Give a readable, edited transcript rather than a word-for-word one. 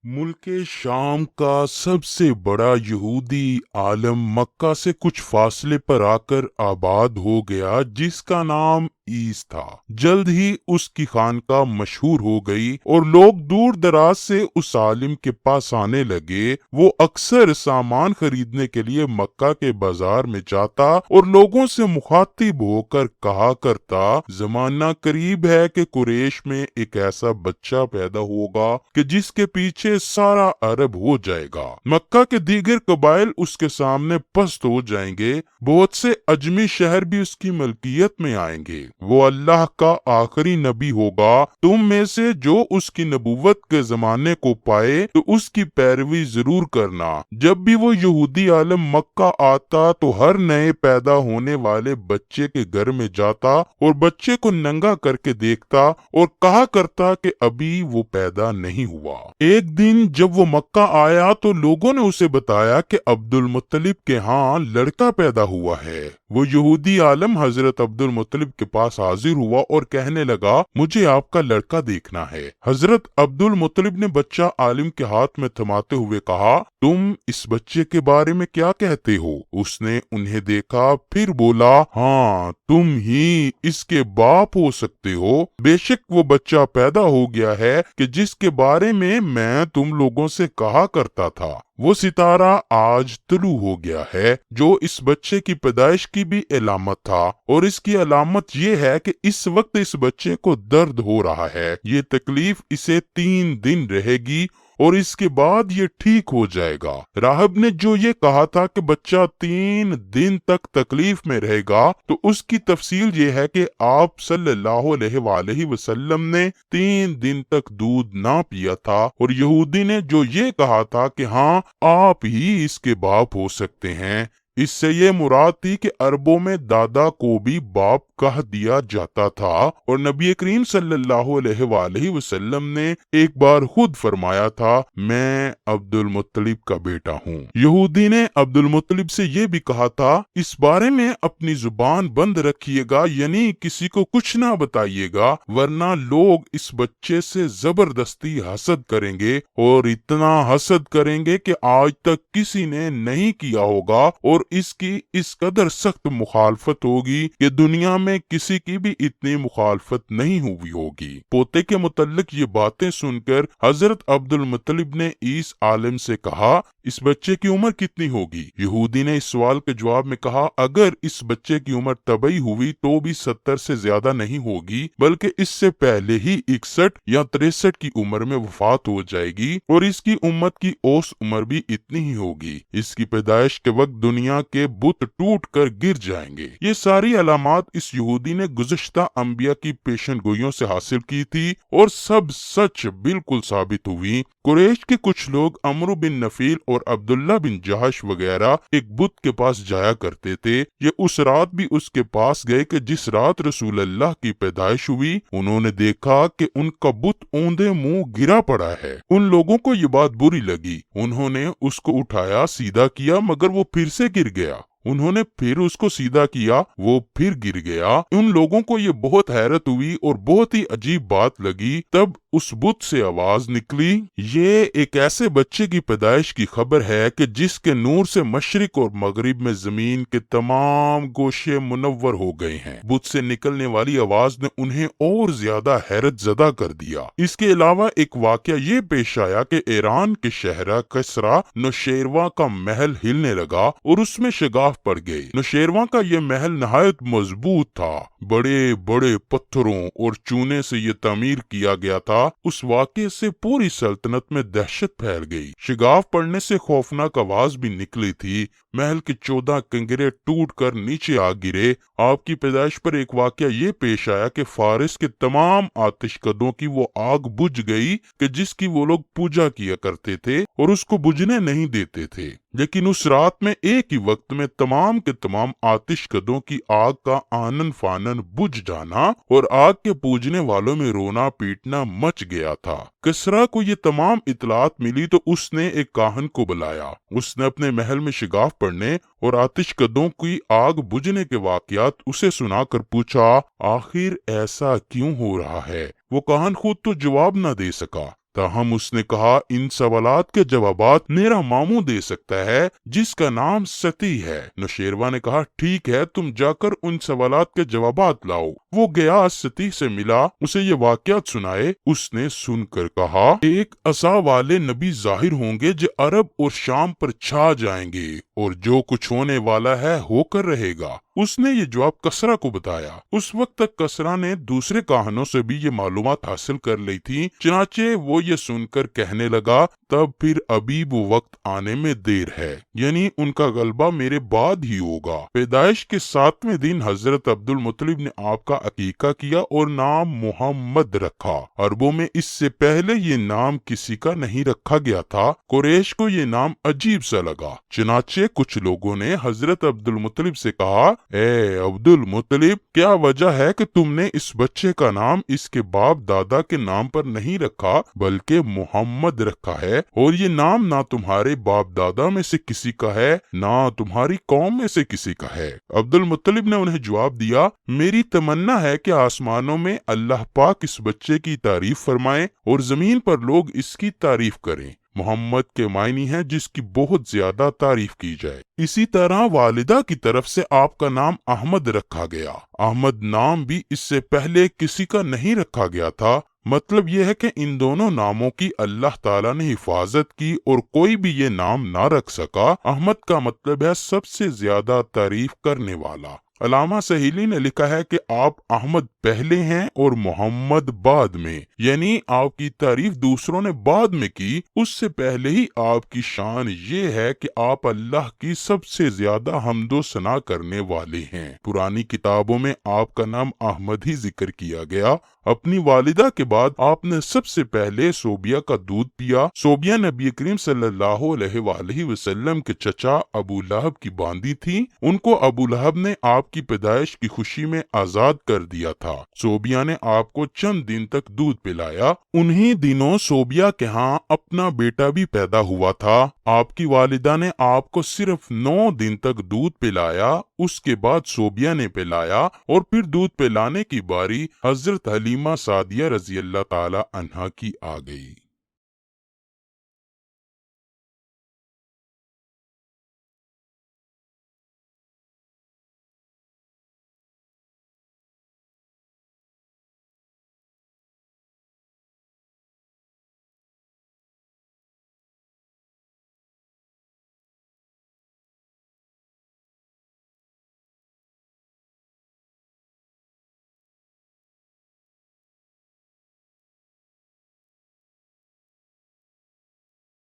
मुल्क शाम का सबसे बड़ा यहूदी आलम मक्का से कुछ फासले पर आकर आबाद हो गया, जिसका नाम ईस था। जल्द ही उसकी खानका मशहूर हो गई और लोग दूर दराज से उस आलिम के पास आने लगे। वो अक्सर सामान खरीदने के लिए मक्का के बाजार में जाता और लोगों से मुखातिब होकर कहा करता, जमाना करीब है कि कुरैश में एक ऐसा बच्चा पैदा होगा कि जिसके पीछे सारा अरब हो जाएगा। मक्का के दीगर कबाइल उसके सामने पस्त हो जाएंगे। बहुत से अजमी शहर भी उसकी मलकियत में आएंगे। वो अल्लाह का आखिरी नबी होगा। तुम में से जो उसकी नबूवत के जमाने को पाए तो उसकी पैरवी जरूर करना। जब भी वो यहूदी आलम मक्का आता तो हर नए पैदा होने वाले बच्चे के घर में जाता और बच्चे को नंगा करके देखता और कहा करता कि अभी वो पैदा नहीं हुआ। एक दिन जब वो मक्का आया तो लोगों ने उसे बताया कि अब्दुल मुत्तलिब के यहाँ लड़का पैदा हुआ है। वो यहूदी आलम हजरत अब्दुल मुत्तलिब के पास हाजिर हुआ और कहने लगा, मुझे आपका लड़का देखना है। हजरत अब्दुल मुत्तलिब ने बच्चा आलिम के हाथ में थमाते हुए कहा, तुम इस बच्चे के बारे में क्या कहते हो? उसने उन्हें देखा, फिर बोला, हाँ, तुम ही इसके बाप हो सकते हो। बेशक वो बच्चा पैदा हो गया है कि जिसके बारे में मैं तुम लोगों से कहा करता था। वो सितारा आज तुलू हो गया है जो इस बच्चे की पैदाइश की भी अलामत था, और इसकी अलामत ये है कि इस वक्त इस बच्चे को दर्द हो रहा है। ये तकलीफ इसे 3 दिन रहेगी और इसके बाद ये ठीक हो जाएगा। राहब ने जो ये कहा था कि बच्चा 3 दिन तक तकलीफ में रहेगा, तो उसकी तफसील ये है कि आप सल्लल्लाहु अलैहि वसल्लम ने 3 दिन तक दूध ना पिया था, और यहूदी ने जो ये कहा था कि हाँ, आप ही इसके बाप हो सकते हैं, इससे ये मुराद थी कि अरबों में दादा को भी बाप कह दिया जाता था। और नबी करीम सल्लल्लाहु अलैहि वसल्लम ने एक बार खुद फरमाया था, मैं अब्दुल मुत्तलिब का बेटा हूँ। यहूदी ने अब्दुल मुत्तलिब से ये भी कहा था, इस बारे में अपनी जुबान बंद रखिएगा, यानी किसी को कुछ ना बताइएगा, वरना लोग इस बच्चे से जबरदस्ती हसद करेंगे और इतना हसद करेंगे कि आज तक किसी ने नहीं किया होगा, और इसकी इस कदर सख्त मुखालफत होगी कि दुनिया में किसी की भी इतनी मुखालफत नहीं हुई होगी। पोते के मुतल्लिक ये बातें सुनकर हजरत अब्दुल मुत्तलिब ने इस आलिम से कहा, इस बच्चे की उम्र कितनी होगी? यहूदी ने इस सवाल के जवाब में कहा, अगर इस बच्चे की उम्र तबई हुई तो भी 70 से ज्यादा नहीं होगी, बल्कि इससे पहले ही 61 या 63 की उम्र में वफात हो जाएगी, और इसकी उम्मत की औस उम्र भी इतनी ही होगी। इसकी पैदाइश के वक्त दुनिया के बुत टूट कर गिर जाएंगे। ये सारी अलामात इस यहूदी ने गुज़श्ता अंबिया की पेशन गोइयों से हासिल की थी, और सब सच बिल्कुल साबित हुई। कुरैश के कुछ लोग अमरू बिन नफील और अब्दुल्ला बिन जहश वगैरह एक बुत के पास जाया करते थे। ये उस रात भी उसके पास गए कि जिस रात रसूल अल्लाह की पैदाइश हुई। उन्होंने देखा कि उनका बुत औंधे मुंह गिरा पड़ा है। उन लोगों को ये बात बुरी लगी। उन्होंने उसको उठाया, सीधा किया, मगर वो फिर से गिर गया। उन्होंने फिर उसको सीधा किया, वो फिर गिर गया। उन लोगों को ये बहुत हैरत हुई और बहुत ही अजीब बात लगी। तब उस बुत से आवाज निकली, ये एक ऐसे बच्चे की पैदाइश की खबर है कि जिसके नूर से मशरिक और मगरिब में जमीन के तमाम गोशे मुनव्वर हो गए हैं। बुत से निकलने वाली आवाज ने उन्हें और ज्यादा हैरत ज़दा कर दिया। इसके अलावा एक वाकया ये पेश आया कि ईरान के शहरा कसरा नौशेरवा का महल हिलने लगा और उसमें शगाफ पड़ गई। नौशेरवा का ये महल नहायत मजबूत था। बड़े बड़े पत्थरों और चूने से ये तामीर किया गया था। उस वाक़े से पूरी सल्तनत में दहशत फैल गई। शिगाफ पड़ने से खौफनाक आवाज भी निकली थी। महल के 14 कंगरे टूट कर नीचे आ गिरे। आपकी पैदाइश पर एक वाक़या ये पेश आया कि फारिस के तमाम आतिशकदों की वो आग बुझ गई कि जिसकी वो लोग पूजा किया करते थे और उसको बुझने नहीं देते थे। लेकिन उस रात में एक ही वक्त में तमाम के तमाम आतिशकदों की आग का आनन फानन बुझ जाना और आग के पूजने वालों में रोना पीटना मच गया था। किसरा को ये तमाम इतलात मिली तो उसने एक काहन को बुलाया। उसने अपने महल में शिगाफ पड़ने और आतिशकदों की आग बुझने के वाकयात उसे सुनाकर पूछा, आखिर ऐसा क्यों हो रहा है? वो काहन खुद तो जवाब न दे सका। تاہم اس نے کہا ان سوالات کے جوابات میرا ماموں دے سکتا ہے جس کا نام ستی ہے۔ نوشیروان نے کہا ٹھیک ہے، تم جا کر ان سوالات کے جوابات لاؤ۔ وہ گیا، ستی سے ملا، اسے یہ واقعات سنائے۔ اس نے سن کر کہا ایک عصا والے نبی ظاہر ہوں گے جو عرب اور شام پر چھا جائیں گے، اور جو کچھ ہونے والا ہے ہو کر رہے گا۔ اس نے یہ جواب کسرا کو بتایا۔ اس وقت تک کسرا نے دوسرے کاہنوں سے بھی یہ معلومات حاصل کر لی تھی، چنانچہ وہ یہ سن کر کہنے لگا تب پھر ابھی وہ وقت آنے میں دیر ہے، یعنی ان کا غلبہ میرے بعد ہی ہوگا۔ پیدائش کے 7ویں دن حضرت عبد المطلب نے آپ کا عقیقہ کیا اور نام محمد رکھا۔ عربوں میں اس سے پہلے یہ نام کسی کا نہیں رکھا گیا تھا۔ قریش کو یہ نام عجیب سا لگا، چنانچہ کچھ لوگوں نے حضرت عبد المطلب سے کہا اے عبد المطلب، کیا وجہ ہے کہ تم نے اس بچے کا نام اس کے باپ دادا کے نام پر نہیں رکھا بلکہ محمد رکھا ہے، اور یہ نام نہ تمہارے باپ دادا میں سے کسی کا ہے نہ تمہاری قوم میں سے کسی کا ہے؟ عبد المطلب نے انہیں جواب دیا میری تمنا ہے کہ آسمانوں میں اللہ پاک اس بچے کی تعریف فرمائے اور زمین پر لوگ اس کی تعریف کریں۔ محمد کے معنی ہے جس کی بہت زیادہ تعریف کی جائے۔ اسی طرح والدہ کی طرف سے آپ کا نام احمد رکھا گیا۔ احمد نام بھی اس سے پہلے کسی کا نہیں رکھا گیا تھا۔ مطلب یہ ہے کہ ان دونوں ناموں کی اللہ تعالیٰ نے حفاظت کی اور کوئی بھی یہ نام نہ رکھ سکا۔ احمد کا مطلب ہے سب سے زیادہ تعریف کرنے والا۔ علامہ سہیلی نے لکھا ہے کہ آپ احمد پہلے ہیں اور محمد بعد میں، یعنی آپ کی تعریف دوسروں نے بعد میں کی، اس سے پہلے ہی آپ کی شان یہ ہے کہ آپ اللہ کی سب سے زیادہ حمد و ثنا کرنے والے ہیں۔ پرانی کتابوں میں آپ کا نام احمد ہی ذکر کیا گیا۔ اپنی والدہ کے بعد آپ نے سب سے پہلے صوبیہ کا دودھ پیا۔ صوبیہ نبی کریم صلی اللہ علیہ وآلہ وسلم کے چچا ابو لہب کی باندی تھی۔ ان کو ابو لہب نے آپ کی پیدائش کی خوشی میں آزاد کر دیا تھا۔ صوبیہ نے آپ کو چند دن تک دودھ پلایا۔ انہی دنوں صوبیہ کے ہاں اپنا بیٹا بھی پیدا ہوا تھا۔ آپ کی والدہ نے آپ کو صرف 9 دن تک دودھ پلایا۔ اس کے بعد صوبیہ نے پلایا اور پھر دودھ پلانے کی باری حضرت حلیمہ سعدیہ رضی اللہ تعالی عنہا کی آ گئی۔